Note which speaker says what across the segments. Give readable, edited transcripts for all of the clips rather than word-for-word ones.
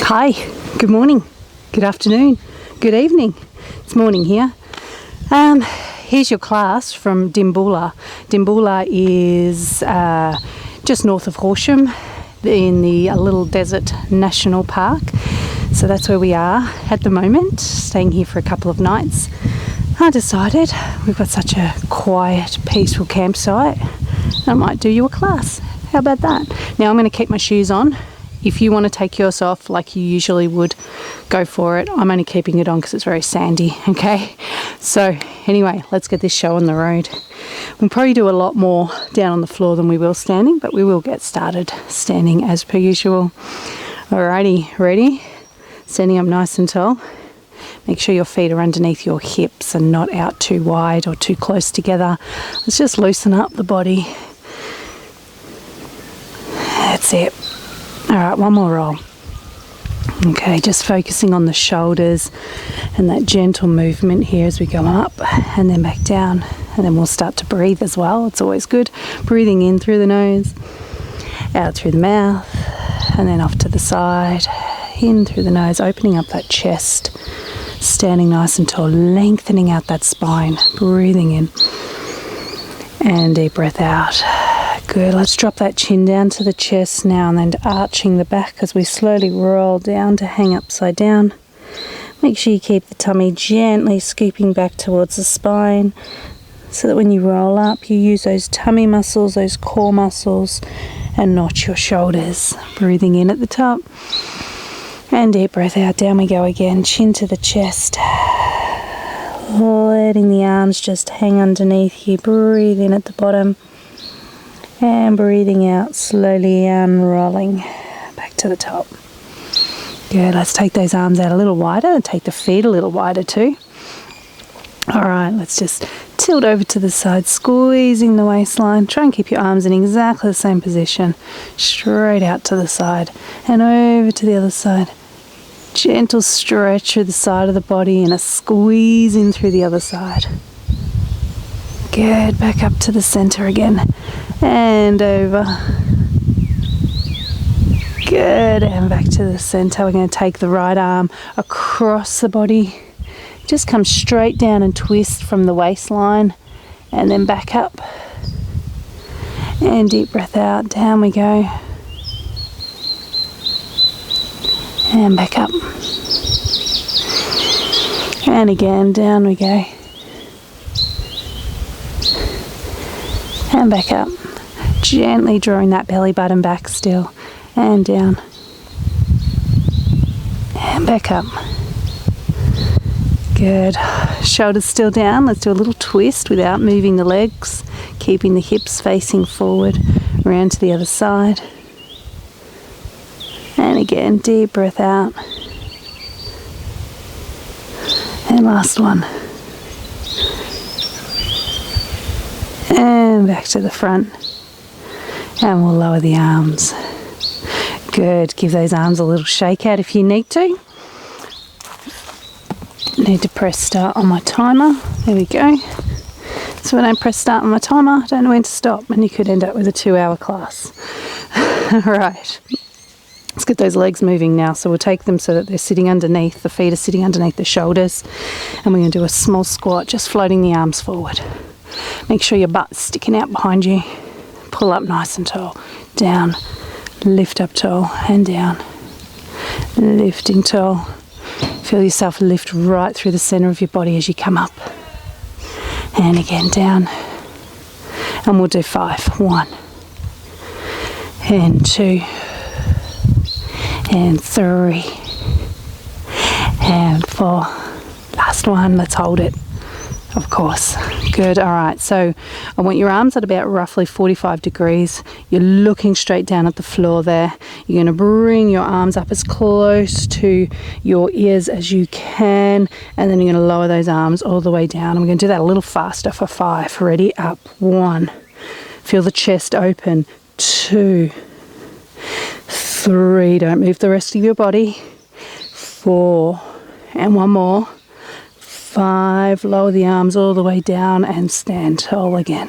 Speaker 1: Hi, good morning, good afternoon, good evening. It's morning here. Here's your class from Dimboola. Dimboola is just north of Horsham in the Little Desert National Park. So that's where we are at the moment, staying here for a couple of nights. I decided we've got such a quiet, peaceful campsite, I might do you a class. How about that? Now I'm going to keep my shoes on. If you want to take yours off like you usually would, go for it. I'm only keeping it on because it's very sandy, okay? So anyway, let's get this show on the road. We'll probably do a lot more down on the floor than we will standing, but we will get started standing as per usual. Alrighty, ready? Standing up nice and tall. Make sure your feet are underneath your hips and not out too wide or too close together. Let's just loosen up the body. That's it. All right, one more roll. Okay, just focusing on the shoulders and that gentle movement here as we go up and then back down. And then we'll start to breathe as well. It's always good. Breathing in through the nose, out through the mouth, and then off to the side. In through the nose, opening up that chest, standing nice and tall, lengthening out that spine, breathing in. And deep breath out. Good, let's drop that chin down to the chest now and then arching the back as we slowly roll down to hang upside down. Make sure you keep the tummy gently scooping back towards the spine so that when you roll up you use those tummy muscles, those core muscles, and not your shoulders. Breathing in at the top and deep breath out. Down we go again, chin to the chest. Letting the arms just hang underneath you. Breathe in at the bottom. And breathing out, slowly unrolling back to the top. Good, let's take those arms out a little wider and take the feet a little wider too. All right, let's just tilt over to the side, squeezing the waistline. Try and keep your arms in exactly the same position. Straight out to the side and over to the other side. Gentle stretch through the side of the body and a squeeze in through the other side. Good, back up to the center again. And over. Good, and back to the center. We're going to take the right arm across the body. Just come straight down and twist from the waistline and then back up. And deep breath out, down we go. And back up. And again, down we go. And back up. Gently drawing that belly button back still. And down. And back up. Good. Shoulders still down. Let's do a little twist without moving the legs. Keeping the hips facing forward. Around to the other side. And again, deep breath out. And last one. And back to the front. And we'll lower the arms. Good. Give those arms a little shake out if you need to. Need to press start on my timer. There we go. So when I press start on my timer, I don't know when to stop, and you could end up with a 2-hour class. Alright. Let's get those legs moving now. So we'll take them so that they're sitting underneath, the feet are sitting underneath the shoulders. And we're going to do a small squat, just floating the arms forward. Make sure your butt's sticking out behind you. Pull up nice and tall. Down. Lift up tall and down. Lifting tall. Feel yourself lift right through the center of your body as you come up. And again down. And we'll do 5. 1. And 2. And 3. And 4. Last one. Let's hold it. Of course. Good. All right. So I want your arms at about roughly 45 degrees. You're looking straight down at the floor there. You're going to bring your arms up as close to your ears as you can. And then you're going to lower those arms all the way down. And we're going to do that a little faster for 5. Ready? Up. 1. Feel the chest open. 2. 3. Don't move the rest of your body. 4. And one more. 5, lower the arms all the way down and stand tall again.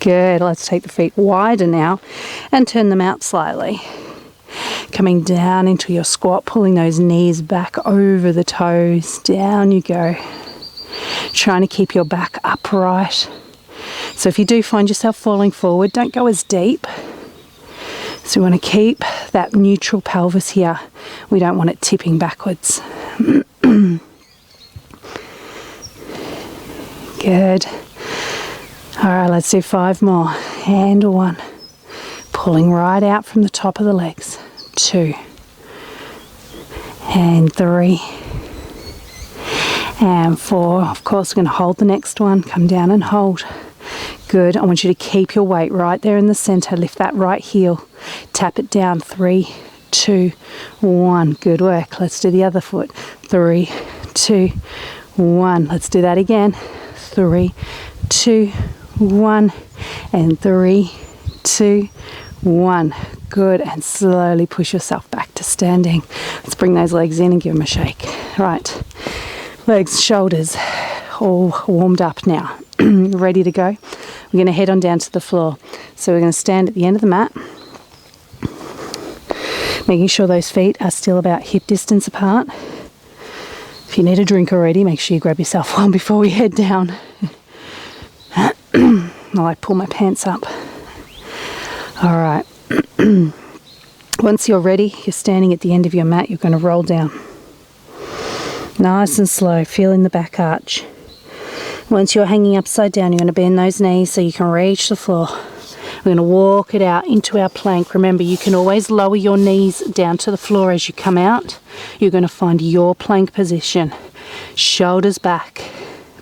Speaker 1: Good. Let's take the feet wider now and turn them out slightly. Coming down into your squat, pulling those knees back over the toes. Down you go. Trying to keep your back upright. So if you do find yourself falling forward, don't go as deep. So we want to keep that neutral pelvis here. We don't want it tipping backwards. Good. All right, let's do 5 more. And 1. Pulling right out from the top of the legs. 2. And 3. And 4. Of course, we're going to hold the next one. Come down and hold. Good. I want you to keep your weight right there in the center. Lift that right heel. Tap it down. 3, 2, 1. Good work. Let's do the other foot. 3, 2, 1. Let's do that again. 3, 2, 1. And 3, 2, 1. Good. And slowly push yourself back to standing. Let's bring those legs in and give them a shake. Right. Legs, shoulders, all warmed up now. Ready to go. We're going to head on down to the floor. So we're going to stand at the end of the mat, making sure those feet are still about hip distance apart. If you need a drink already, make sure you grab yourself one before we head down. While I pull my pants up. All right. Once you're ready, you're standing at the end of your mat, you're going to roll down. Nice and slow, feeling the back arch. Once you're hanging upside down, you're going to bend those knees so you can reach the floor. We're going to walk it out into our plank. Remember, you can always lower your knees down to the floor as you come out. You're going to find your plank position. Shoulders back,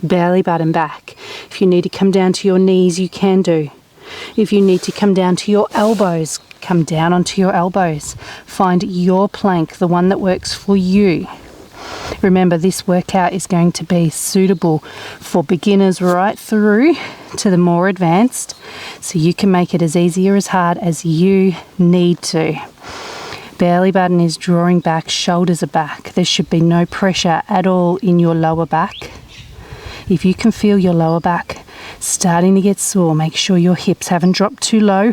Speaker 1: belly button back. If you need to come down to your knees, you can do. If you need to come down to your elbows, come down onto your elbows. Find your plank, the one that works for you. Remember, this workout is going to be suitable for beginners right through to the more advanced, so you can make it as easy or as hard as you need to. Belly button is drawing back, shoulders are back. There should be no pressure at all in your lower back. If you can feel your lower back starting to get sore, make sure your hips haven't dropped too low.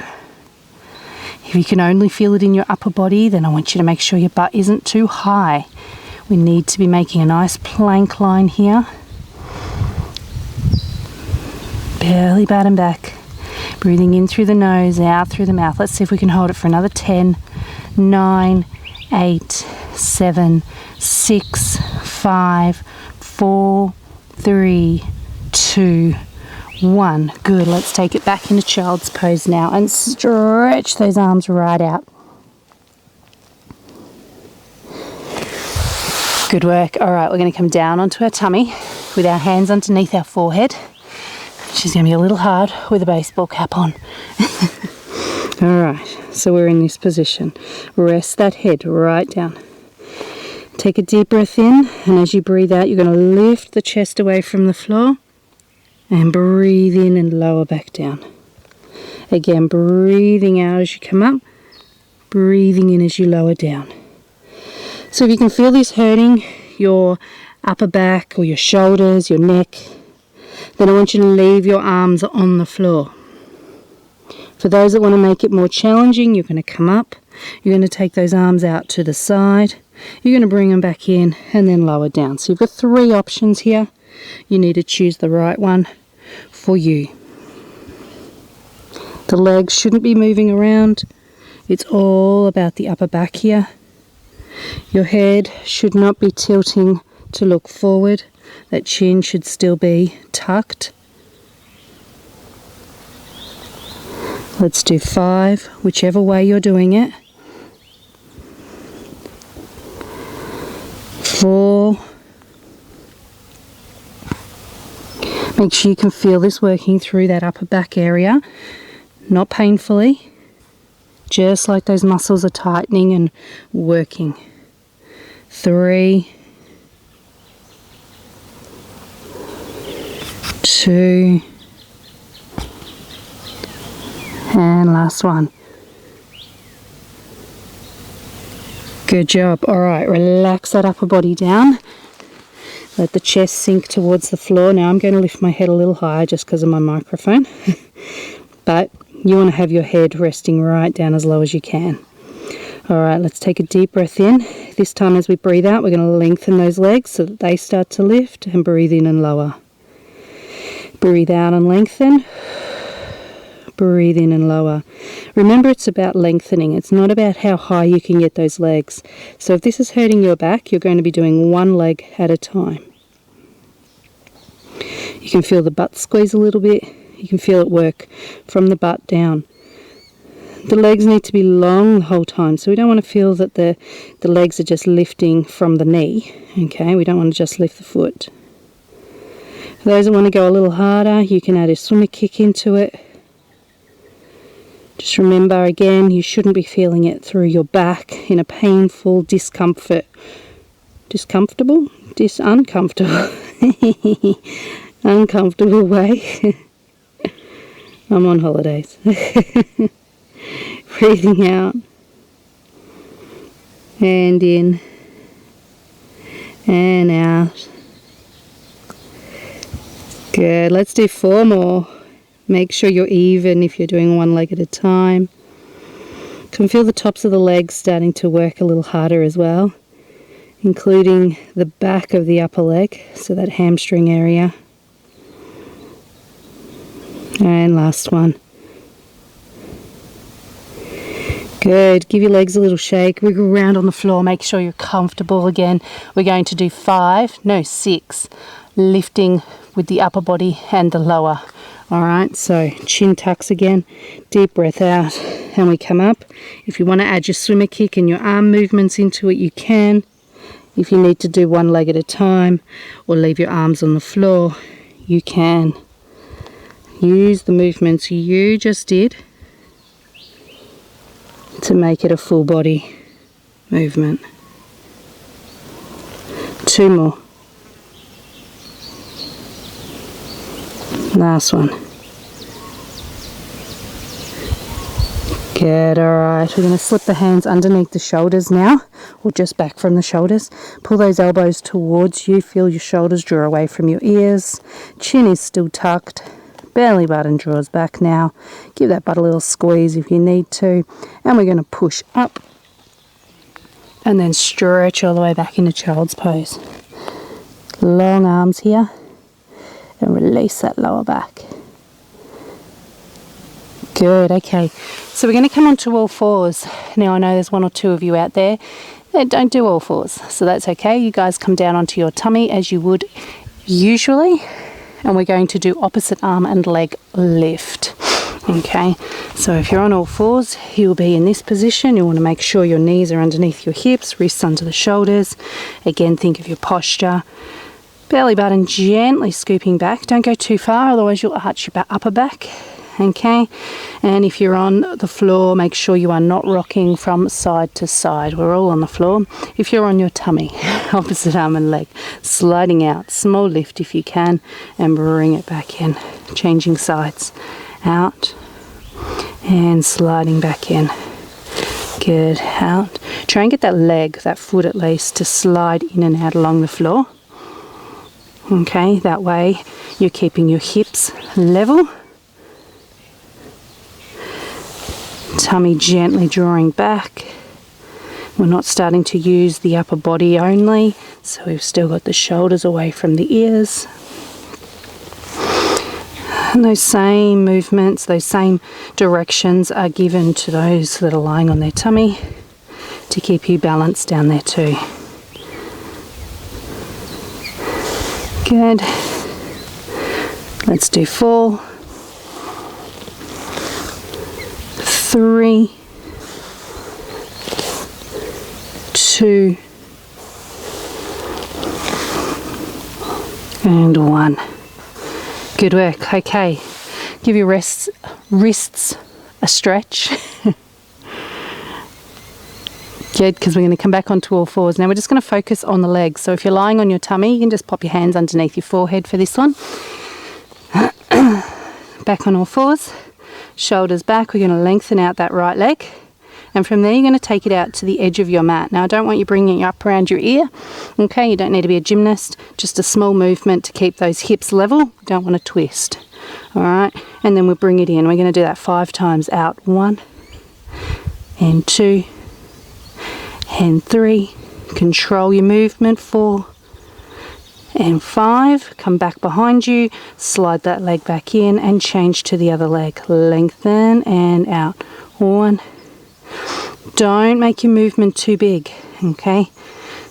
Speaker 1: If you can only feel it in your upper body, then I want you to make sure your butt isn't too high. We need to be making a nice plank line here. Belly button back. Breathing in through the nose, out through the mouth. Let's see if we can hold it for another 10, 9, 8, 7, 6, 5, 4, 3, 2, 1. Good. Let's take it back into child's pose now and stretch those arms right out. Good work. All right, we're going to come down onto our tummy with our hands underneath our forehead. She's going to be a little hard with a baseball cap on. All right, so we're in this position. Rest that head right down. Take a deep breath in, and as you breathe out, you're going to lift the chest away from the floor and breathe in and lower back down. Again, breathing out as you come up, breathing in as you lower down. So if you can feel this hurting your upper back or your shoulders, your neck, then I want you to leave your arms on the floor. For those that want to make it more challenging, you're going to come up, you're going to take those arms out to the side, you're going to bring them back in and then lower down. So you've got 3 options here. You need to choose the right one for you. The legs shouldn't be moving around. It's all about the upper back here. Your head should not be tilting to look forward. That chin should still be tucked. Let's do 5, whichever way you're doing it. 4. Make sure you can feel this working through that upper back area, not painfully, just like those muscles are tightening and working. 3, 2, and last one. Good job. All right, relax that upper body down. Let the chest sink towards the floor. Now I'm going to lift my head a little higher just because of my microphone. but you want to have your head resting right down as low as you can. Alright, let's take a deep breath in. This time as we breathe out, we're going to lengthen those legs so that they start to lift, and breathe in and lower. Breathe out and lengthen. Breathe in and lower. Remember, it's about lengthening. It's not about how high you can get those legs. So if this is hurting your back, you're going to be doing one leg at a time. You can feel the butt squeeze a little bit. You can feel it work from the butt down. The legs need to be long the whole time, so we don't want to feel that the legs are just lifting from the knee. Okay, we don't want to just lift the foot. For those that want to go a little harder, you can add a swimmer kick into it. Just remember, again, you shouldn't be feeling it through your back in a painful uncomfortable uncomfortable way. I'm on holidays. Breathing out and in and out. Good. Let's do 4 more. Make sure you're even if you're doing one leg at a time. Can feel the tops of the legs starting to work a little harder as well, including the back of the upper leg, so that hamstring area. And last one. Good. Give your legs a little shake. Wiggle around on the floor. Make sure you're comfortable again. We're going to do 6, lifting with the upper body and the lower. Alright, so chin tucks again, deep breath out, and we come up. If you want to add your swimmer kick and your arm movements into it, you can. If you need to do one leg at a time or leave your arms on the floor, you can. Use the movements you just did to make it a full body movement. 2 more. Last one. Good, alright. We're going to slip the hands underneath the shoulders now, or just back from the shoulders. Pull those elbows towards you. Feel your shoulders draw away from your ears. Chin is still tucked. Belly button draws back now. Give that butt a little squeeze if you need to. And we're going to push up and then stretch all the way back into child's pose. Long arms here. And release that lower back. Good, okay. So we're going to come onto all 4s. Now I know there's 1 or 2 of you out there that don't do all 4s. So that's okay. You guys come down onto your tummy as you would usually. And we're going to do opposite arm and leg lift. Okay, so if you're on all 4s, you'll be in this position. You want to make sure your knees are underneath your hips, wrists under the shoulders. Again, think of your posture. Belly button gently scooping back. Don't go too far, otherwise you'll arch your upper back. Okay, and if you're on the floor, make sure you are not rocking from side to side. We're all on the floor. If you're on your tummy, opposite arm and leg, sliding out, small lift if you can, and bring it back in. Changing sides, out, and sliding back in. Good, out. Try and get that leg, that foot at least, to slide in and out along the floor. Okay, that way you're keeping your hips level. Tummy gently drawing back. We're not starting to use the upper body only, so we've still got the shoulders away from the ears. And those same movements, those same directions are given to those that are lying on their tummy to keep you balanced down there too. Good. Let's do 4, 3, 2, and 1. Good work. Okay, give your wrists a stretch. Good, because we're going to come back onto all 4s. Now we're just going to focus on the legs. So if you're lying on your tummy, you can just pop your hands underneath your forehead for this one. Back on all 4s, shoulders back. We're going to lengthen out that right leg. And from there, you're going to take it out to the edge of your mat. Now, I don't want you bringing it up around your ear. Okay, you don't need to be a gymnast. Just a small movement to keep those hips level. You don't want to twist. All right, and then we'll bring it in. We're going to do that 5 times out. 1 and 2 and 3. Control your movement. 4 and 5. Come back behind you, slide that leg back in and change to the other leg. Lengthen and out. 1. Don't make your movement too big, okay?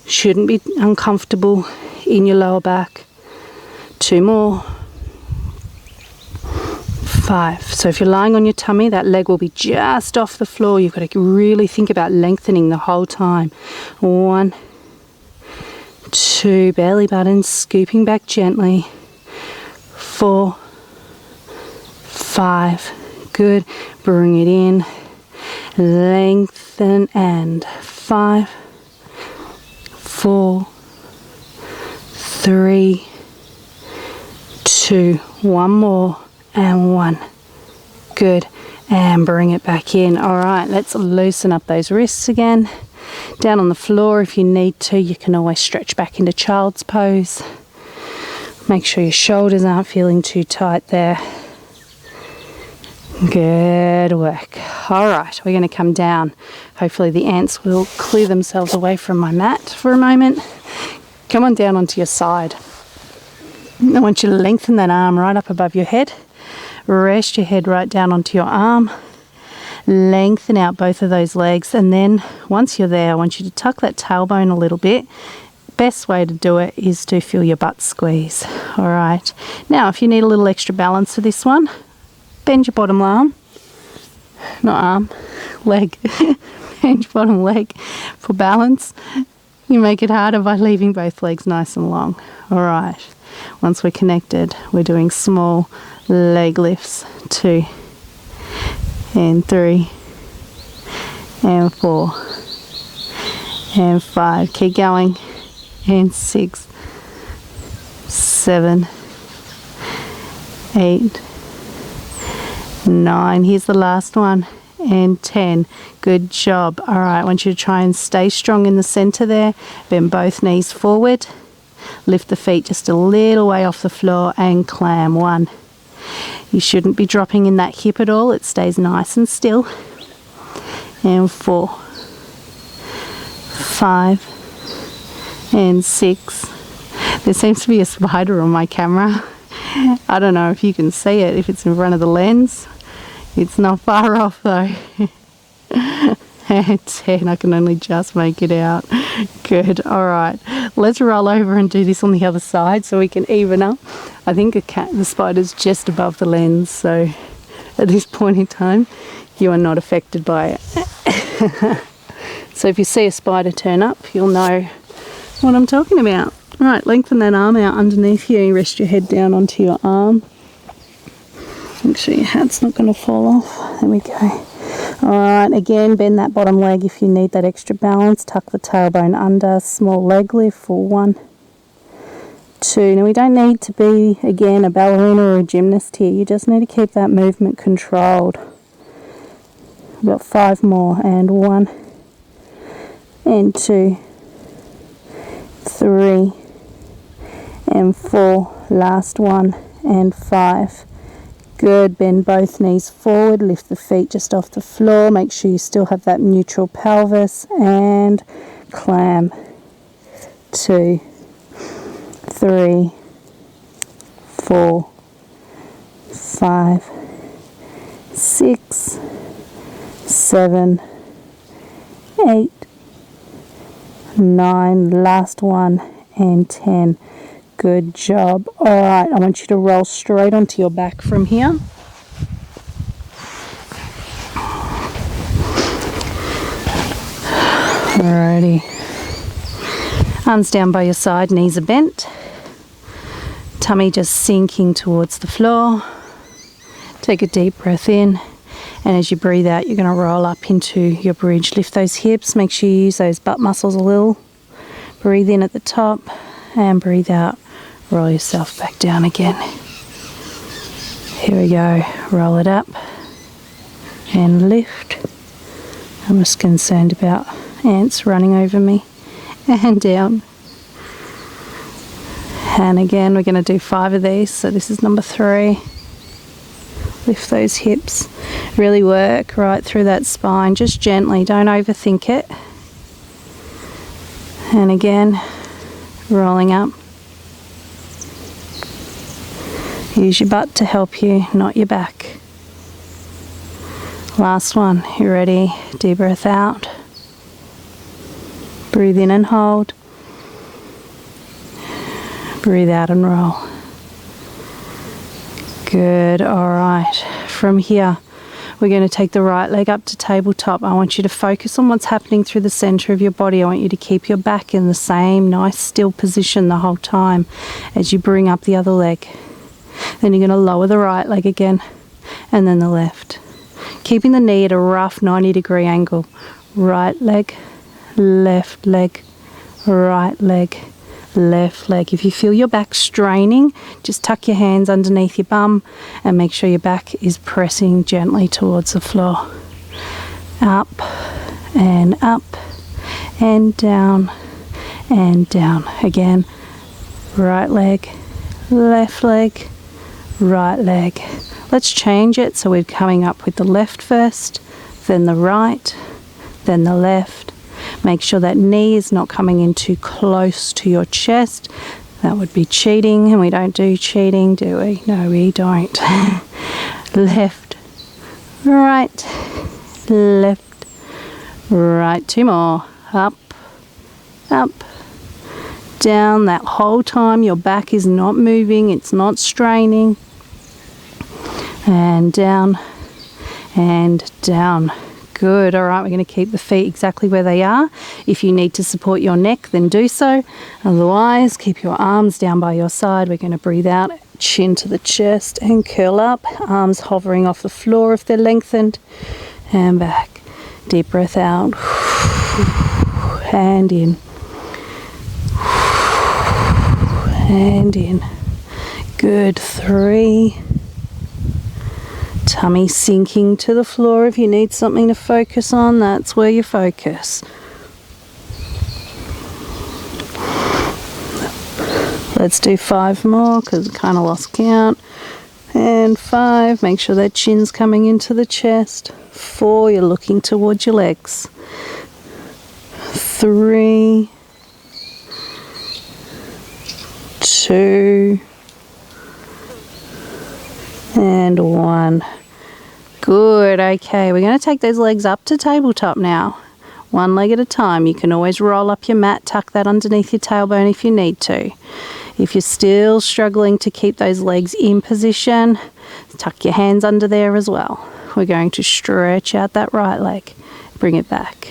Speaker 1: Shouldn't be uncomfortable in your lower back. 2 more. 5. So if you're lying on your tummy, that leg will be just off the floor. You've got to really think about lengthening the whole time. 1, 2, belly button, scooping back gently. 4, 5, good. Bring it in, lengthen and 5, 4, 3, 2, 1 more and 1. Good. And bring it back in. All right, let's loosen up those wrists again. Down on the floor if you need to. You can always stretch back into child's pose. Make sure your shoulders aren't feeling too tight there. Good work. All right, we're going to come down. Hopefully the ants will clear themselves away from my mat for a moment. Come on down onto your side. I want you to lengthen that arm right up above your head. Rest your head right down onto your arm. Lengthen out both of those legs, and then once you're there, I want you to tuck that tailbone a little bit. Best way to do it is to feel your butt squeeze. All right. Now, if you need a little extra balance for this one, bend your bottom arm. Not arm, leg. Bend your bottom leg for balance. You make it harder by leaving both legs nice and long. All right. Once we're connected, we're doing small leg lifts. 2 and 3 and 4 and 5. Keep going. And 6, 7, 8, 9. Here's the last one. And 10. Good job. All right, I want you to try and stay strong in the center there. Bend both knees forward. Lift the feet just a little way off the floor and clam. 1. You shouldn't be dropping in that hip at all. It stays nice and still. And 4, 5, and 6. There seems to be a spider on my camera. I don't know if you can see it, if it's in front of the lens. It's not far off though. And 10, I can only just make it out. Good. All right, let's roll over and do this on the other side so we can even up. I think the spider's just above the lens, so at this point in time you are not affected by it. So if you see a spider turn up, you'll know what I'm talking about. All right, lengthen that arm out underneath you. Rest your head down onto your arm. Make sure your hat's not going to fall off. There we go. All right, again, bend that bottom leg if you need that extra balance. Tuck the tailbone under. Small leg lift for 1, 2. Now we don't need to be, again, a ballerina or a gymnast here. You just need to keep that movement controlled. We've got 5 more. And 1, and 2, 3, and 4. Last one. And 5. Good. Bend both knees forward. Lift the feet just off the floor. Make sure you still have that neutral pelvis. And clam. 2, 3, 4, 5, 6, 7, 8, 9. Last one. And 10. Good job. All right, I want you to roll straight onto your back from here. Alrighty. Arms down by your side, knees are bent. Tummy just sinking towards the floor. Take a deep breath in, and as you breathe out, you're going to roll up into your bridge. Lift those hips, make sure you use those butt muscles a little. Breathe in at the top and breathe out. Roll yourself back down again. Here we go. Roll it up and lift. I'm just concerned about ants running over me. And down. And again, we're going to do 5 of these. So this is number 3. Lift those hips. Really work right through that spine, just gently, don't overthink it. And again, rolling up. Use your butt to help you, not your back. Last one, you ready? Deep breath out. Breathe in and hold. Breathe out and roll. Good, all right. From here, we're going to take the right leg up to tabletop. I want you to focus on what's happening through the center of your body. I want you to keep your back in the same nice still position the whole time as you bring up the other leg. Then you're going to lower the right leg again, and then the left. Keeping the knee at a rough 90-degree angle. Right leg, left leg, right leg, left leg. If you feel your back straining, just tuck your hands underneath your bum and make sure your back is pressing gently towards the floor. Up and up and down and down. Again, right leg, left leg, right leg. Let's change it so we're coming up with the left first, then the right, then the left. Make sure that knee is not coming in too close to your chest. That would be cheating, and we don't do cheating, do we? No, we don't. Left, right, left, right. Two more. Up, up, down. That whole time your back is not moving, it's not straining. And down, and down. Good. All right, we're going to keep the feet exactly where they are. If you need to support your neck, then do so. Otherwise, keep your arms down by your side. We're going to breathe out, chin to the chest, and curl up. Arms hovering off the floor if they're lengthened. And back. Deep breath out. And in. And in. Good. 3. Tummy sinking to the floor. If you need something to focus on, that's where you focus. Let's do 5 more because I kind of lost count. And 5, make sure that chin's coming into the chest. 4, you're looking towards your legs. 3, 2, and 1. Good. Okay, we're going to take those legs up to tabletop now. One leg at a time. You can always roll up your mat, tuck that underneath your tailbone if you need to. If you're still struggling to keep those legs in position, tuck your hands under there as well. We're going to stretch out that right leg. Bring it back.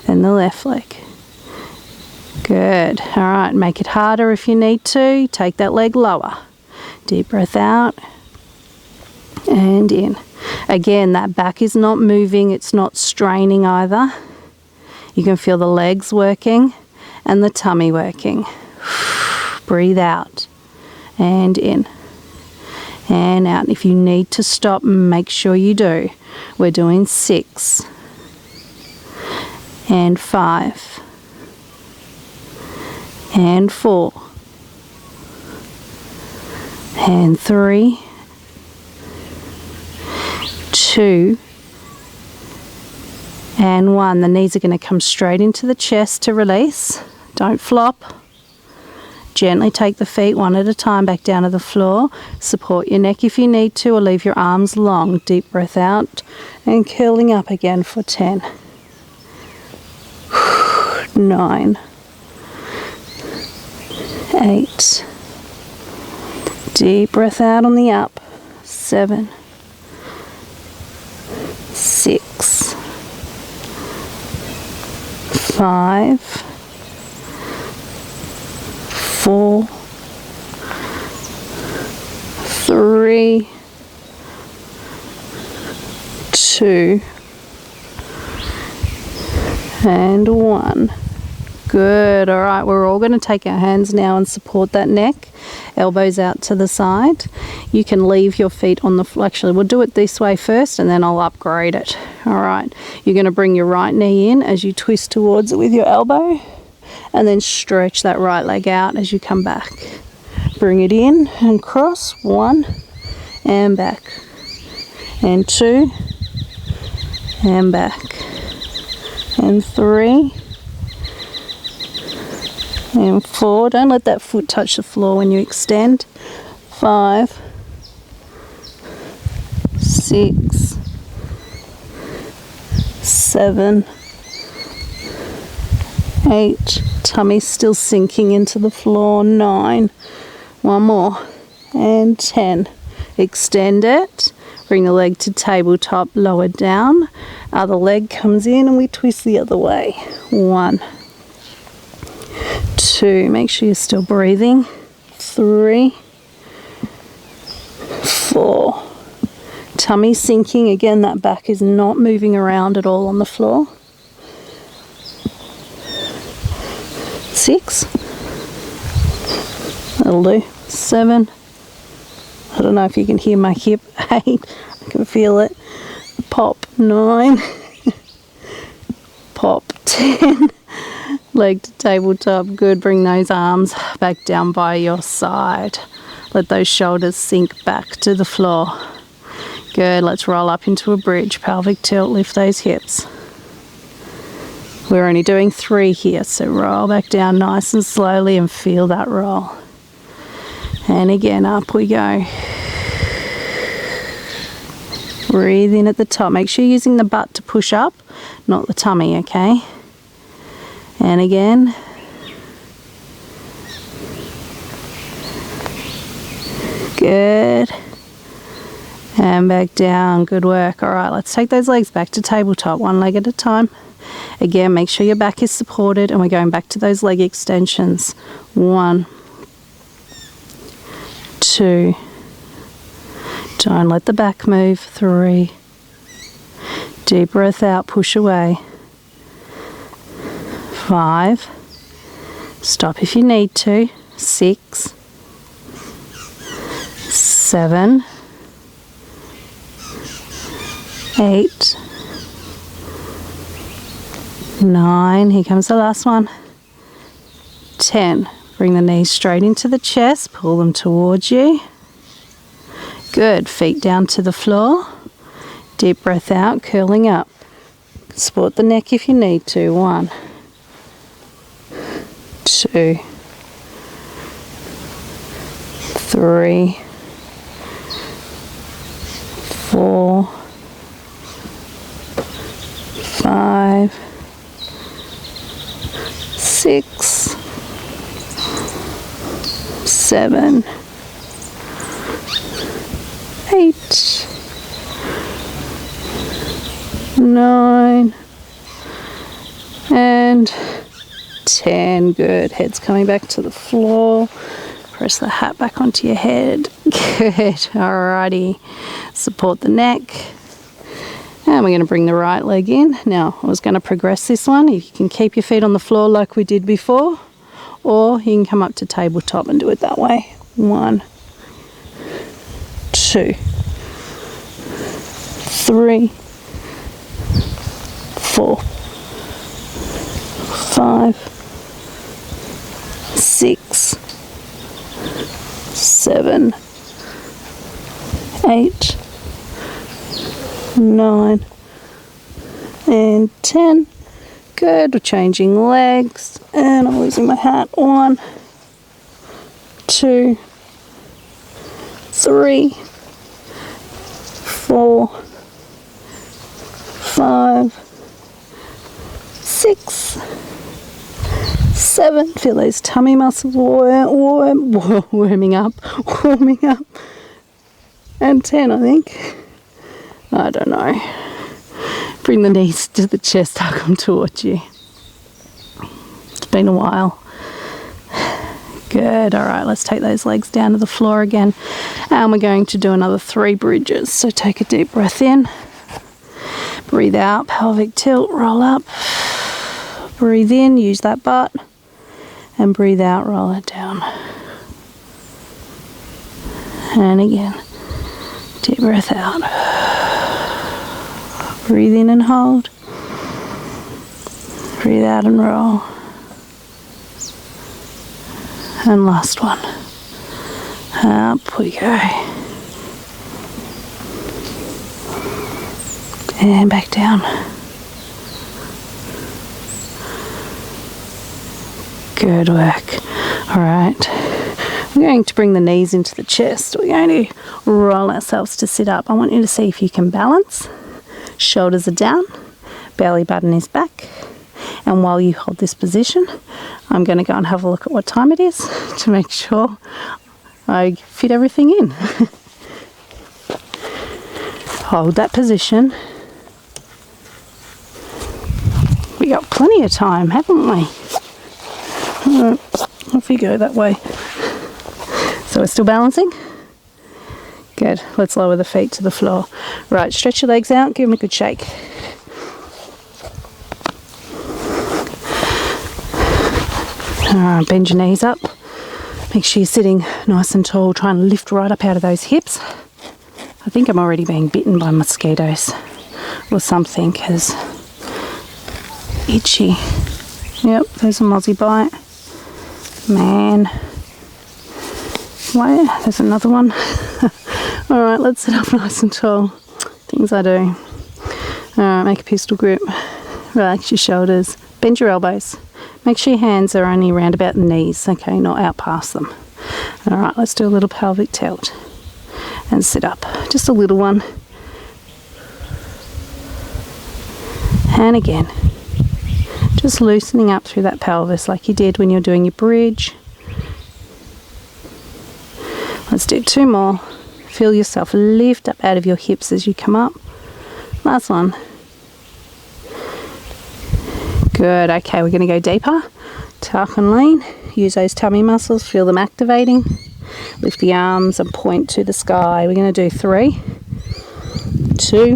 Speaker 1: Then the left leg. Good. All right, make it harder if you need to. Take that leg lower. Deep breath out. And in. Again, that back is not moving, it's not straining either. You can feel the legs working and the tummy working. Breathe out and in and out. If you need to stop, make sure you do. We're doing 6 and 5 and 4 and 3, 2, and 1. The knees are going to come straight into the chest to release. Don't flop. Gently take the feet one at a time back down to the floor. Support your neck if you need to, or leave your arms long. Deep breath out and curling up again for 10, 9, 8. Deep breath out on the up. 7, 6, 5, 4, 3, 2, and 1. Good. All right, we're all going to take our hands now and support that neck. Elbows out to the side. You can leave your feet on the floor. Actually, we'll do it this way first and then I'll upgrade it. All right, you're going to bring your right knee in as you twist towards it with your elbow, and then stretch that right leg out as you come back. Bring it in and cross. 1 and back. and 2, and back, and 3, and 4. Don't let that foot touch the floor when you extend. 5, 6, 7, 8. Tummy's still sinking into the floor. 9. One more. And 10. Extend it. Bring the leg to tabletop, lower down. Other leg comes in and we twist the other way. 1, 2. Make sure you're still breathing. 3, 4. Tummy sinking. Again, that back is not moving around at all on the floor. 6. That'll do. 7. I don't know if you can hear my hip. 8. I can feel it. Pop. 9. Pop. 10. Leg to tabletop. Good. Bring those arms back down by your side. Let those shoulders sink back to the floor. Good. Let's roll up into a bridge. Pelvic tilt. Lift those hips. We're only doing 3 here, so roll back down nice and slowly and feel that roll. And again, up we go. Breathe in at the top. Make sure you're using the butt to push up, not the tummy, okay? And again. Good. And back down. Good work. All right, let's take those legs back to tabletop, one leg at a time. Again, make sure your back is supported, and we're going back to those leg extensions. 1, 2. Don't let the back move. 3. Deep breath out, push away. 5. Stop if you need to. 6, 7, 8, 9. Here comes the last one. 10. Bring the knees straight into the chest. Pull them towards you. Good. Feet down to the floor. Deep breath out, curling up. Support the neck if you need to. 1, 2, 3, 4, 5, 6, 7, 8, 9, and 10. Good. Head's coming back to the floor. Press the hat back onto your head. Good. Alrighty. Support the neck. And we're going to bring the right leg in. Now, I was going to progress this one. You can keep your feet on the floor like we did before, or you can come up to tabletop and do it that way. 1, 2, 3, 4, 5, 6, 7, 8, 9, and 10. Good. We're changing legs, and I'm losing my hat. 1, 2, 3, 4, 5, 6, 7. Feel those tummy muscles warming up. And 10, I think. I don't know. Bring the knees to the chest, hug them towards you. It's been a while. Good. All right, let's take those legs down to the floor again. And we're going to do another 3 bridges. So take a deep breath in. Breathe out, pelvic tilt, roll up. Breathe in, use that butt. And breathe out, roll it down. And again, deep breath out. Breathe in and hold. Breathe out and roll. And last one. Up we go. And back down. Good work. All right. We're going to bring the knees into the chest. We're going to roll ourselves to sit up. I want you to see if you can balance. Shoulders are down. Belly button is back. And while you hold this position, I'm going to go and have a look at what time it is to make sure I fit everything in. Hold that position. We got plenty of time, haven't we? Off you go that way. So we're still balancing? Good. Let's lower the feet to the floor. Right, stretch your legs out, give them a good shake. Alright, bend your knees up. Make sure you're sitting nice and tall. Try and lift right up out of those hips. I think I'm already being bitten by mosquitoes or something, because itchy. Yep, there's a mozzie bite. Man. Wait, there's another one. Alright, let's sit up nice and tall. Things I do. Alright, make a pistol grip. Relax your shoulders. Bend your elbows. Make sure your hands are only around about the knees, okay, not out past them. Alright, let's do a little pelvic tilt. And sit up. Just a little one. And again. Just loosening up through that pelvis like you did when you're doing your bridge. Let's do 2 more. Feel yourself lift up out of your hips as you come up. Last one. Good. Okay, we're going to go deeper. Tuck and lean. Use those tummy muscles. Feel them activating. Lift the arms and point to the sky. We're going to do 3, 2,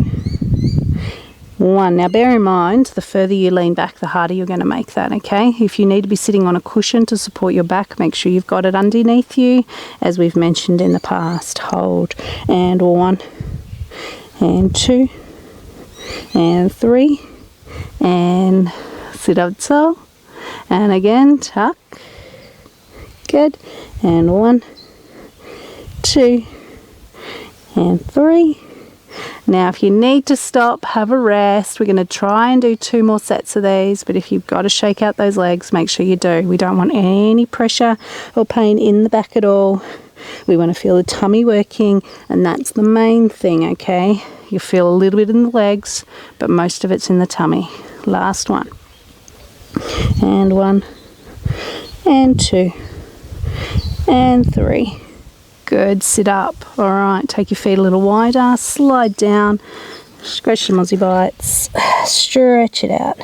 Speaker 1: 1. Now bear in mind, the further you lean back, the harder you're going to make that, okay? If you need to be sitting on a cushion to support your back, make sure you've got it underneath you, as we've mentioned in the past. Hold. And 1, and 2, and 3, and sit up tall. And again, tuck. Good. And 1, 2, and 3. Now if you need to stop, have a rest. We're going to try and do 2 more sets of these, but if you've got to shake out those legs, make sure you do. We don't want any pressure or pain in the back at all. We want to feel the tummy working, and that's the main thing, okay? You feel a little bit in the legs, but most of it's in the tummy. Last one. And 1, and 2, and 3. Good. Sit up. All right. Take your feet a little wider. Slide down. Scratch the mozzie bites. Stretch it out.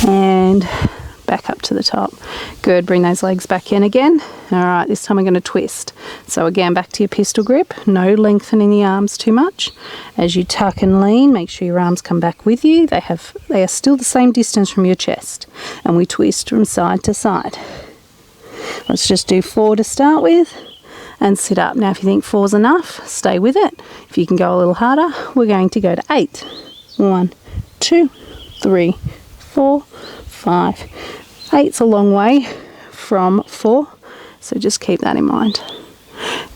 Speaker 1: And back up to the top. Good. Bring those legs back in again. All right. This time I'm going to twist. So again, back to your pistol grip. No lengthening the arms too much. As you tuck and lean, make sure your arms come back with you. They are still the same distance from your chest. And we twist from side to side. Let's just do 4 to start with. And sit up. Now if you think 4's enough, stay with it. If you can go a little harder, we're going to go to 8. 1, 2, 3, 4, 5. 8's a long way from 4. So just keep that in mind.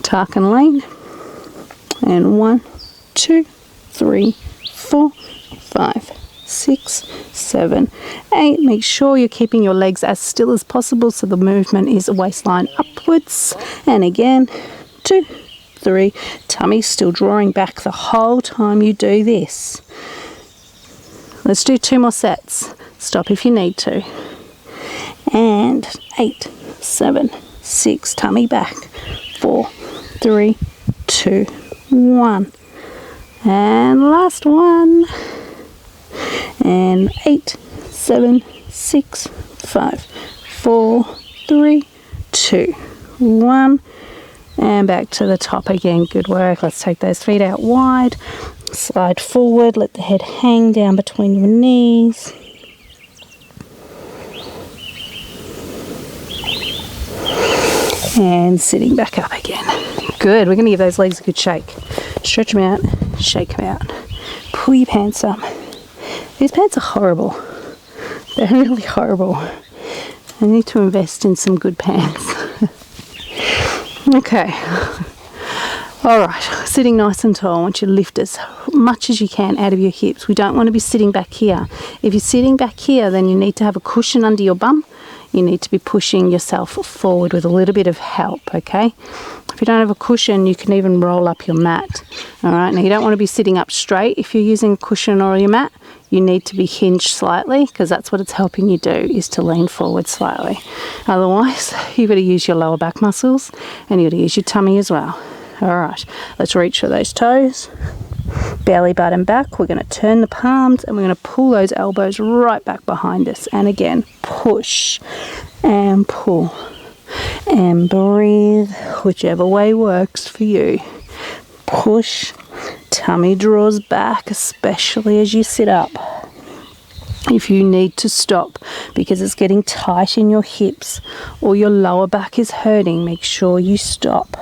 Speaker 1: Tuck and lean. And 1, 2, 3, 4, 5, 6, 7, 8. Make sure you're keeping your legs as still as possible so the movement is waistline upwards. And again, 2, 3. Tummy still drawing back the whole time you do this. Let's do 2 more sets. Stop if you need to. And 8, 7, 6. Tummy back. 4, 3, 2, 1. And last one. And 8, 7, 6, 5, 4, 3, 2, 1. And back to the top again. Good work. Let's take those feet out wide. Slide forward. Let the head hang down between your knees. And sitting back up again. Good. We're going to give those legs a good shake. Stretch them out. Shake them out. Pull your pants up. These pants are horrible. They're really horrible. I need to invest in some good pants. Okay. Alright, sitting nice and tall, I want you to lift as much as you can out of your hips. We don't want to be sitting back here. If you're sitting back here, then you need to have a cushion under your bum. You need to be pushing yourself forward with a little bit of help, okay? If you don't have a cushion, you can even roll up your mat. Alright, now you don't want to be sitting up straight. If you're using a cushion or your mat, you need to be hinged slightly, because that's what it's helping you do, is to lean forward slightly. Otherwise, you've got to use your lower back muscles and you've got to use your tummy as well. Alright, let's reach for those toes. Belly button back. We're going to turn the palms and we're going to pull those elbows right back behind us. And again, push and pull and breathe, whichever way works for you. Push, tummy draws back, especially as you sit up. If you need to stop because it's getting tight in your hips or your lower back is hurting, make sure you stop.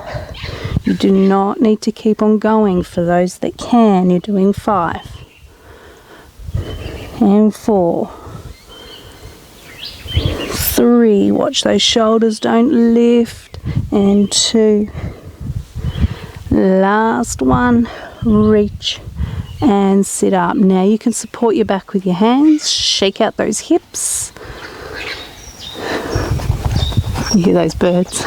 Speaker 1: You do not need to keep on going. For those that can, you're doing 5 and 4, 3, watch those shoulders don't lift, and 2, last one, reach and sit up. Now you can support your back with your hands, shake out those hips. You hear those birds?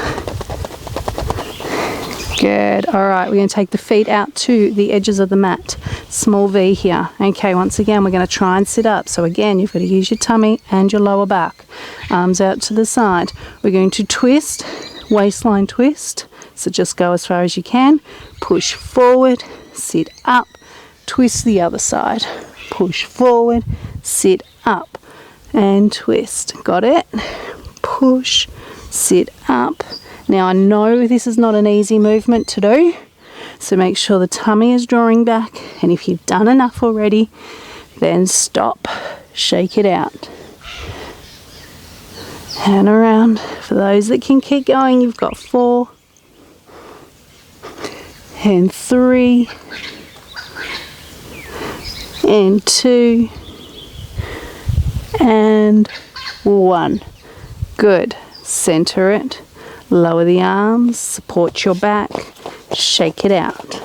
Speaker 1: Good. Alright, we're going to take the feet out to the edges of the mat. Small V here. Okay, once again, we're going to try and sit up. So again, you've got to use your tummy and your lower back. Arms out to the side. We're going to twist, waistline twist. So just go as far as you can. Push forward, sit up. Twist the other side. Push forward, sit up, and twist. Got it? Push, sit up. Now I know this is not an easy movement to do, so make sure the tummy is drawing back, and if you've done enough already, then stop, shake it out. And around. For those that can keep going, you've got 4 and 3 and 2 and 1. Good. Center it. Lower the arms, support your back, shake it out.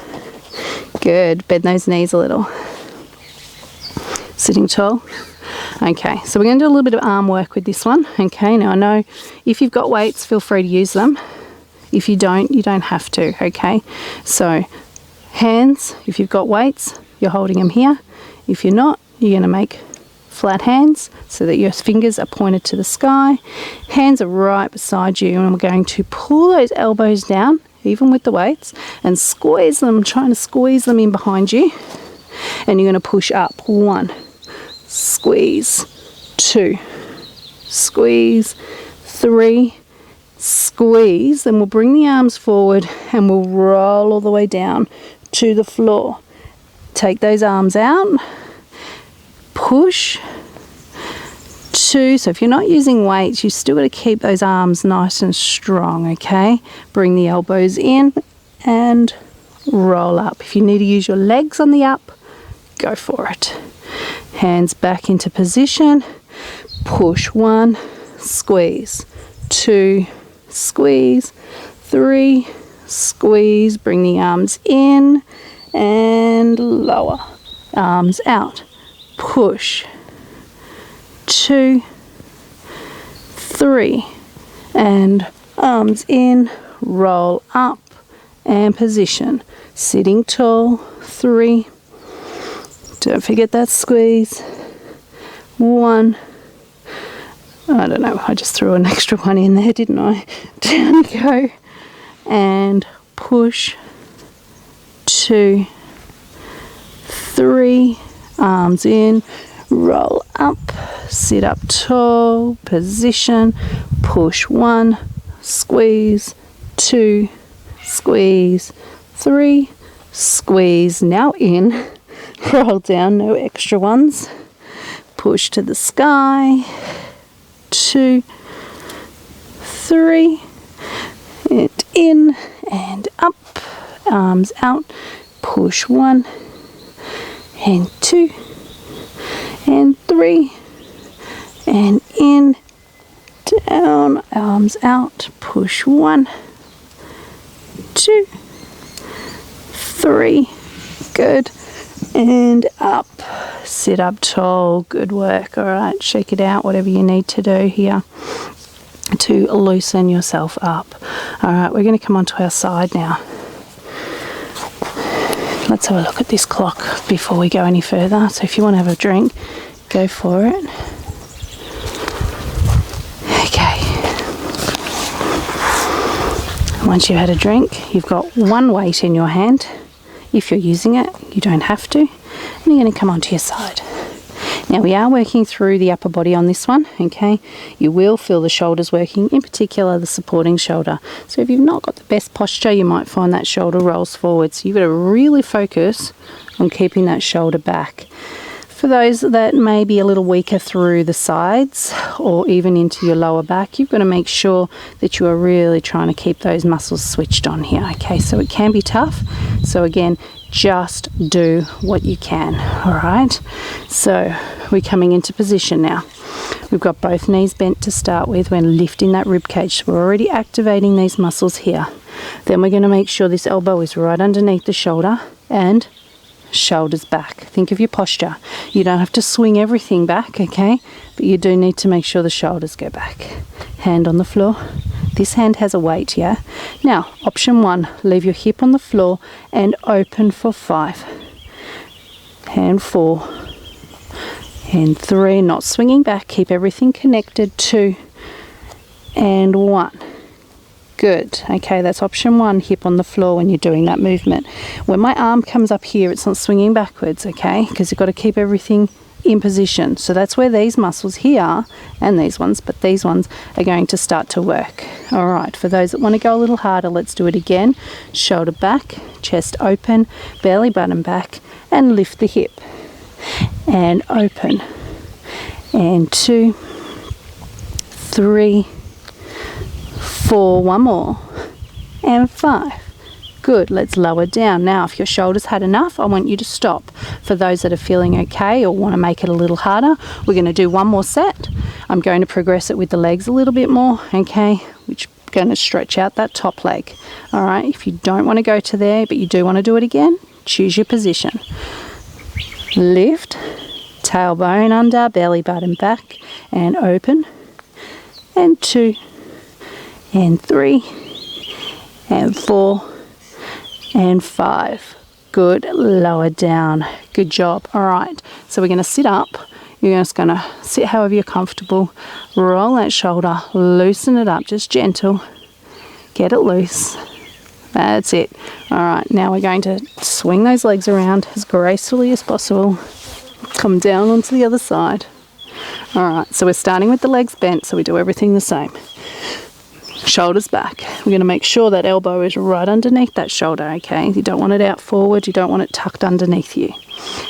Speaker 1: Good. Bend those knees a little. Sitting tall. Okay, so we're going to do a little bit of arm work with this one. Okay, now I know if you've got weights, feel free to use them. If you don't, you don't have to. Okay, so hands, if you've got weights, you're holding them here. If you're not, you're going to make flat hands so that your fingers are pointed to the sky. Hands are right beside you, and we're going to pull those elbows down, even with the weights, and squeeze them, trying to squeeze them in behind you. And you're going to push up. 1, squeeze, 2, squeeze, 3, squeeze. Then we'll bring the arms forward and we'll roll all the way down to the floor. Take those arms out, push, 2. So if you're not using weights, you've still got to keep those arms nice and strong, okay? Bring the elbows in and roll up. If you need to use your legs on the up, go for it. Hands back into position, push, 1, squeeze, 2, squeeze, 3, squeeze, bring the arms in and lower, arms out, push, 2, 3, and arms in, roll up and position. Sitting tall, 3, don't forget that squeeze, 1, I don't know, I just threw an extra one in there, didn't I? Down you go, and push, 2, 3, arms in, roll up, sit up tall, position, push, 1, squeeze, 2, squeeze, 3, squeeze, now in, roll down, no extra ones, push to the sky, 2, 3, and in and up, arms out, push, 1 and 2 and 3 and in, down, arms out, push, 1, 2, 3. Good. And up. Sit up tall. Good work. All right, shake it out, whatever you need to do here to loosen yourself up. All right, we're going to come onto our side now. Let's have a look at this clock before we go any further. So if you want to have a drink, go for it. Okay. Once you've had a drink, you've got one weight in your hand. If you're using it, you don't have to. And you're going to come onto your side. Now we are working through the upper body on this one, okay? You will feel the shoulders working, in particular the supporting shoulder. So if you've not got the best posture, you might find that shoulder rolls forward. So you've got to really focus on keeping that shoulder back. For those that may be a little weaker through the sides or even into your lower back, you've got to make sure that you are really trying to keep those muscles switched on here, okay? So it can be tough. So again, just do what you can, all right? So we're coming into position now. We've got both knees bent to start with. We're lifting that rib cage. So we're already activating these muscles here. Then we're going to make sure this elbow is right underneath the shoulder and shoulders back. Think of your posture. You don't have to swing everything back, okay? But you do need to make sure the shoulders go back. Hand on the floor. This hand has a weight, yeah? Now, option 1, leave your hip on the floor and open for 5. Hand 4. Hand 3, not swinging back. Keep everything connected. 2. And 1. Good. Okay, that's option 1, hip on the floor when you're doing that movement. When my arm comes up here, it's not swinging backwards, okay? Because you've got to keep everything in position. So that's where these muscles here and these ones, but these ones are going to start to work. All right, for those that want to go a little harder, let's do it again. Shoulder back, chest open, belly button back, and lift the hip. And open. And 2, 3, 4, one more, and 5. Good, let's lower down. Now, if your shoulders had enough, I want you to stop. For those that are feeling okay or want to make it a little harder, we're going to do one more set. I'm going to progress it with the legs a little bit more, okay, which is going to stretch out that top leg. All right, if you don't want to go to there, but you do want to do it again, choose your position. Lift, tailbone under, belly button back, and open, and 2, and 3, and 4, and 5. Good. Lower down. Good job. All right. So we're going to sit up. You're just going to sit however you're comfortable. Roll that shoulder. Loosen it up. Just gentle. Get it loose. That's it. All right. Now we're going to swing those legs around as gracefully as possible. Come down onto the other side. All right. So we're starting with the legs bent, so we do everything the same. Shoulders back. We're going to make sure that elbow is right underneath that shoulder, okay? You don't want it out forward. You don't want it tucked underneath you.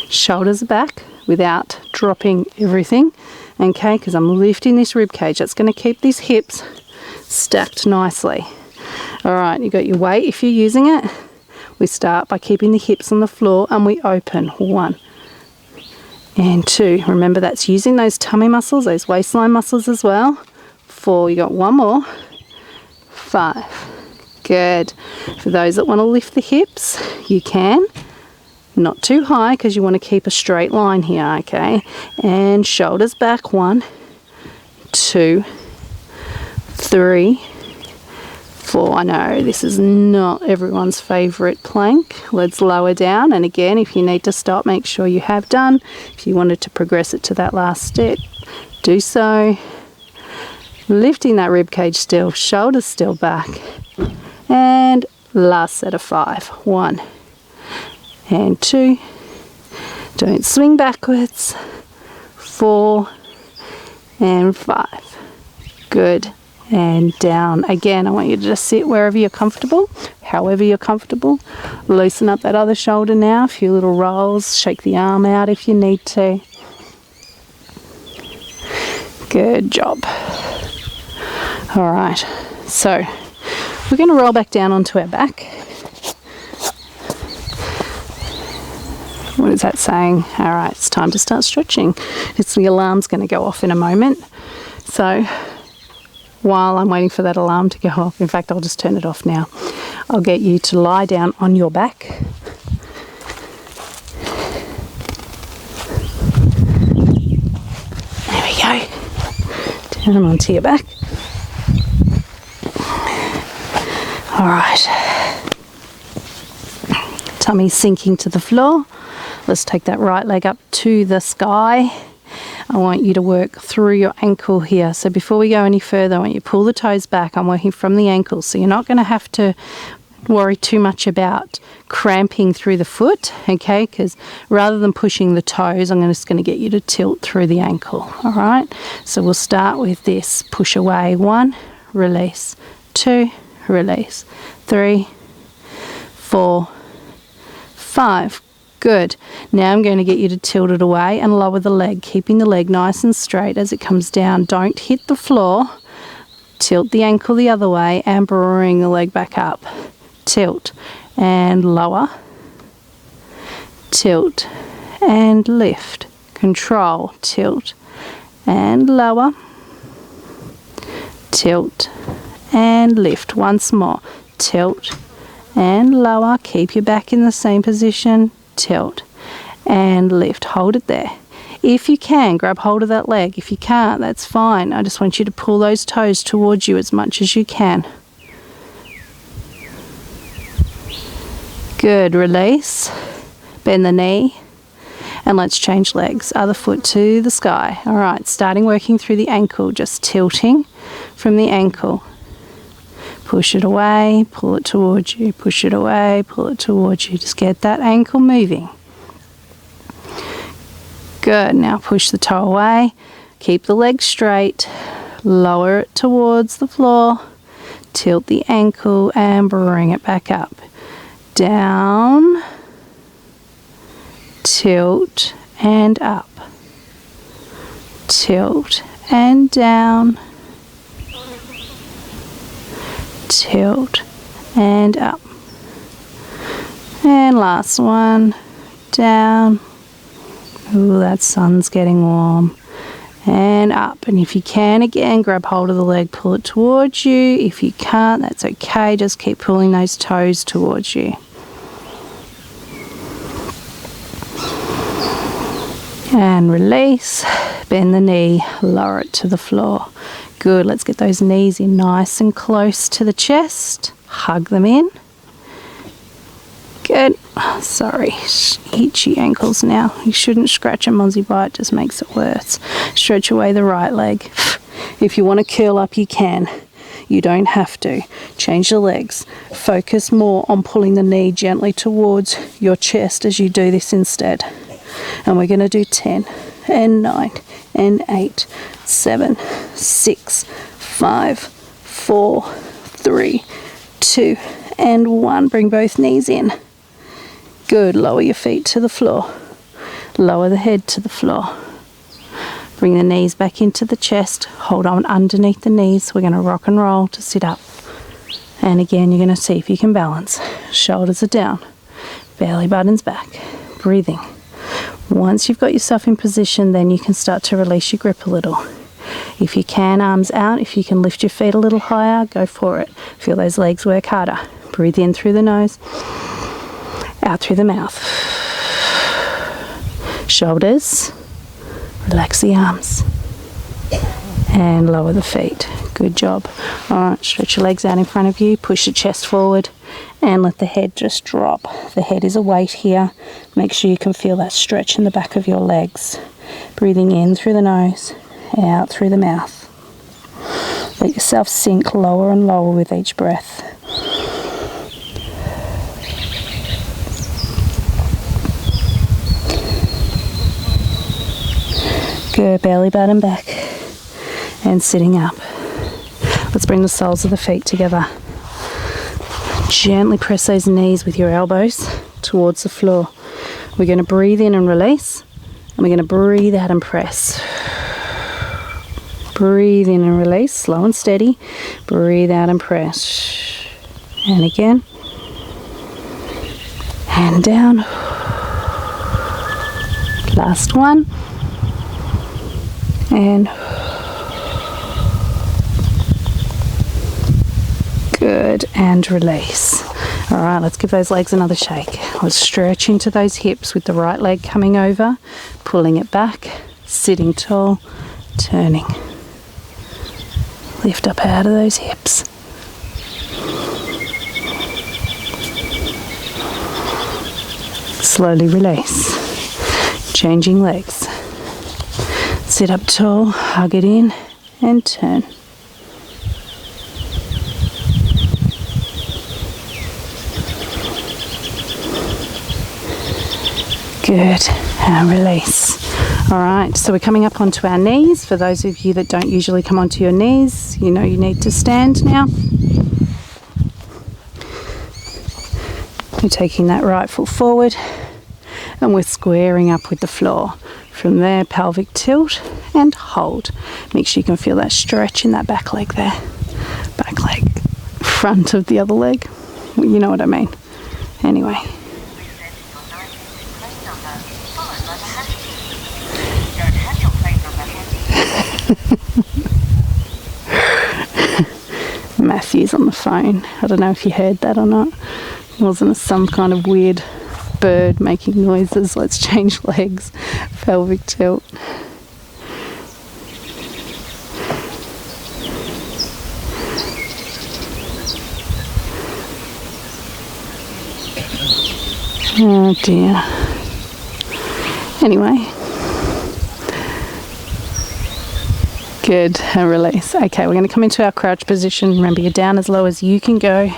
Speaker 1: Shoulders back without dropping everything, okay? Because I'm lifting this rib cage. That's going to keep these hips stacked nicely. All right, you got your weight if you're using it. We start by keeping the hips on the floor and we open. 1 and 2. Remember, that's using those tummy muscles, those waistline muscles as well. 4, you got one more. 5. Good. For those that want to lift the hips, you can. Not too high because you want to keep a straight line here, okay? And shoulders back. 1, 2, 3, 4. I know this is not everyone's favorite plank. Let's lower down. And again, if you need to stop, make sure you have done. If you wanted to progress it to that last step, do so. Lifting that rib cage still, shoulders still back. And last set of 5. 1 and 2. Don't swing backwards. 4 and 5. Good. And down. Again, I want you to just sit wherever you're comfortable, however you're comfortable. Loosen up that other shoulder now. A few little rolls. Shake the arm out if you need to. Good job. All right, so we're going to roll back down onto our back. What is that saying? All right, it's time to start stretching. The alarm's going to go off in a moment. So while I'm waiting for that alarm to go off, in fact, I'll just turn it off now. I'll get you to lie down on your back And onto your back. All right. Tummy sinking to the floor. Let's take that right leg up to the sky. I want you to work through your ankle here. So before we go any further, I want you to pull the toes back. I'm working from the ankle. So you're not going to have to worry too much about cramping through the foot, okay? Because rather than pushing the toes, I'm just going to get you to tilt through the ankle, all right? So we'll start with this. Push away. 1, release. 2, release. 3, 4, 5. Good. Now I'm going to get you to tilt it away and lower the leg, keeping the leg nice and straight as it comes down. Don't hit the floor. Tilt the ankle the other way and bring the leg back up. Tilt and lower. Tilt and lift. Control. Tilt and lower. Tilt and lift. Once more. Tilt and lower. Keep your back in the same position. Tilt and lift. Hold it there. If you can, grab hold of that leg. If you can't, that's fine. I just want you to pull those toes towards you as much as you can. Good. Release. Bend the knee. And let's change legs. Other foot to the sky. All right, starting working through the ankle, just tilting from the ankle. Push it away, pull it towards you, push it away, pull it towards you. Just get that ankle moving. Good. Now push the toe away, keep the leg straight, lower it towards the floor, tilt the ankle and bring it back up. Down, tilt and up, tilt and down, tilt and up. And last one, down. Ooh, that sun's getting warm. And up. And if you can, again, grab hold of the leg, pull it towards you. If you can't, that's okay. Just keep pulling those toes towards you. And release. Bend the knee, lower it to the floor. Good. Let's get those knees in nice and close to the chest. Hug them in. Good. Sorry, itchy ankles now. You shouldn't scratch a mozzie bite, it just makes it worse. Stretch away the right leg. If you want to curl up, you can. You don't have to. Change the legs. Focus more on pulling the knee gently towards your chest as you do this instead. And we're going to do 10 and 9 and 8, 7, 6, 5, 4, 3, 2, and 1. Bring both knees in. Good. Lower your feet to the floor. Lower the head to the floor. Bring the knees back into the chest. Hold on underneath the knees. We're going to rock and roll to sit up. And again, you're going to see if you can balance. Shoulders are down. Belly button's back. Breathing. Once you've got yourself in position, then you can start to release your grip a little. If you can, arms out. If you can lift your feet a little higher, go for it. Feel those legs work harder. Breathe in through the nose. Out through the mouth. Shoulders. Relax the arms. And lower the feet. Good job. Alright, stretch your legs out in front of you. Push the chest forward. And let the head just drop. The head is a weight here. Make sure you can feel that stretch in the back of your legs. Breathing in through the nose. Out through the mouth. Let yourself sink lower and lower with each breath. Good. Belly button back and sitting up. Let's bring the soles of the feet together. Gently press those knees with your elbows towards the floor. We're going to breathe in and release, and we're going to breathe out and press. Breathe in and release, slow and steady. Breathe out and press. And again. And down. Last one. And good, and release. All right, let's give those legs another shake. Let's stretch into those hips with the right leg coming over, pulling it back, sitting tall, turning. Lift up out of those hips. Slowly release. Changing legs. Sit up tall, hug it in, and turn. Good, and release. All right, so we're coming up onto our knees. For those of you that don't usually come onto your knees, you know you need to stand now. We're taking that right foot forward and we're squaring up with the floor. From there, pelvic tilt and hold. Make sure you can feel that stretch in that back leg there. Back leg, front of the other leg. You know what I mean. Anyway. Matthew's on the phone. I don't know if you heard that or not. Wasn't some kind of weird bird making noises? Let's change legs. Pelvic tilt. Oh dear. Anyway. Good, and release. Okay, we're going to come into our crouch position. Remember, you're down as low as you can go.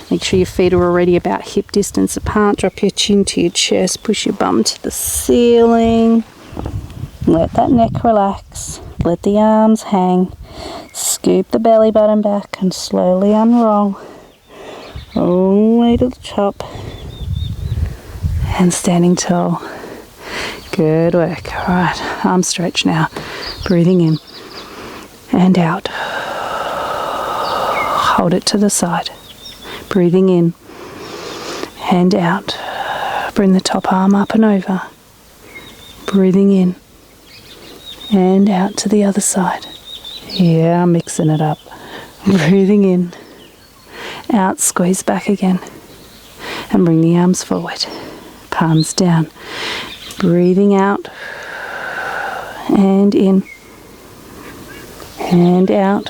Speaker 1: Make sure your feet are already about hip distance apart. Drop your chin to your chest. Push your bum to the ceiling. Let that neck relax. Let the arms hang. Scoop the belly button back and slowly unroll. All the way to the top. And standing tall. Good work. All right, arm stretch now. Breathing in. And out. Hold it to the side. Breathing in and out. Bring the top arm up and over. Breathing in and out to the other side. Yeah, I'm mixing it up. Breathing in, out, squeeze back again. And bring the arms forward. Palms down. Breathing out and in. And out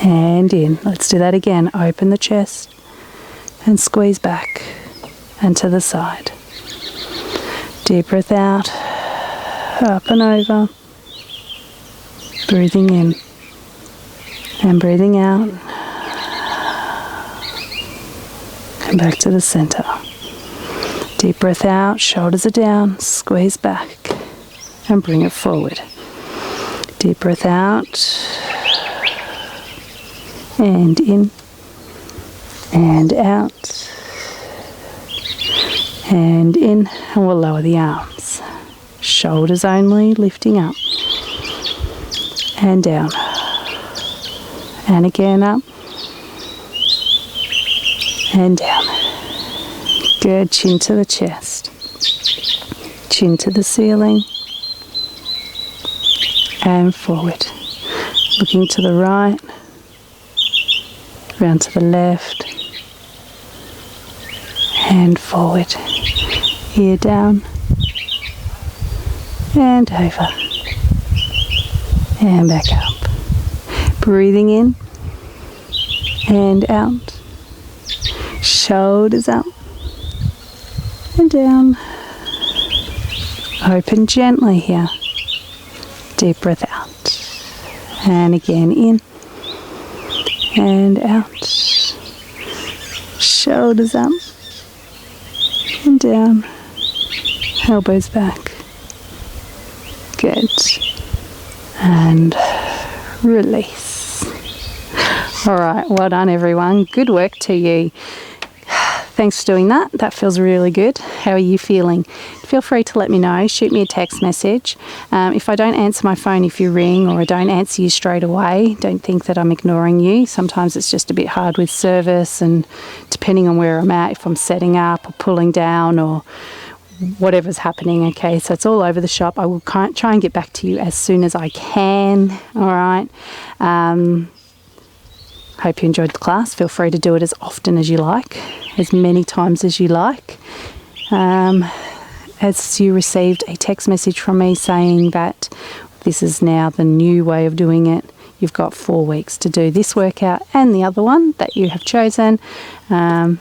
Speaker 1: and in. Let's do that again. Open the chest and squeeze back and to the side. Deep breath out, up and over. Breathing in and breathing out. And back to the center. Deep breath out, shoulders are down, squeeze back and bring it forward. Deep breath out and in and out and in, and we'll lower the arms. Shoulders only, lifting up and down and again up and down. Good, chin to the chest, chin to the ceiling. And forward, looking to the right, round to the left, and forward, ear down, and over, and back up. Breathing in, and out, shoulders up, and down. Open gently here. Deep breath out and again in and out. Shoulders up and down. Elbows back. Good. And release. All right, well done everyone. Good work to you. Thanks for doing that. That feels really good. How are you feeling? Feel free to let me know. Shoot me a text message. If I don't answer my phone, if you ring, or I don't answer you straight away, don't think that I'm ignoring you. Sometimes it's just a bit hard with service, and depending on where I'm at, if I'm setting up or pulling down or whatever's happening. Okay, so it's all over the shop. I will try and get back to you as soon as I can. All right. Hope you enjoyed the class. Feel free to do it as often as you like, as many times as you like. As you received a text message from me saying that this is now the new way of doing it. You've got 4 weeks to do this workout and the other one that you have chosen. And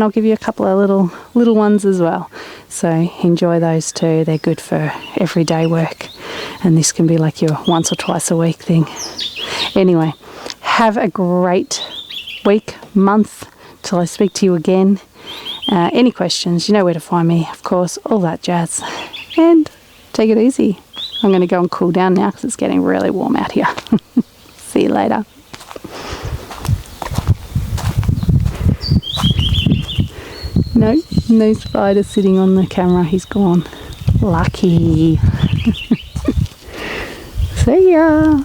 Speaker 1: I'll give you a couple of little ones as well. So enjoy those too. They're good for everyday work. And this can be like your once or twice a week thing. Anyway, have a great week, month, till I speak to you again. Any questions, you know where to find me, of course, all that jazz. And take it easy. I'm going to go and cool down now because it's getting really warm out here. See you later. No spider sitting on the camera. He's gone. Lucky. See ya.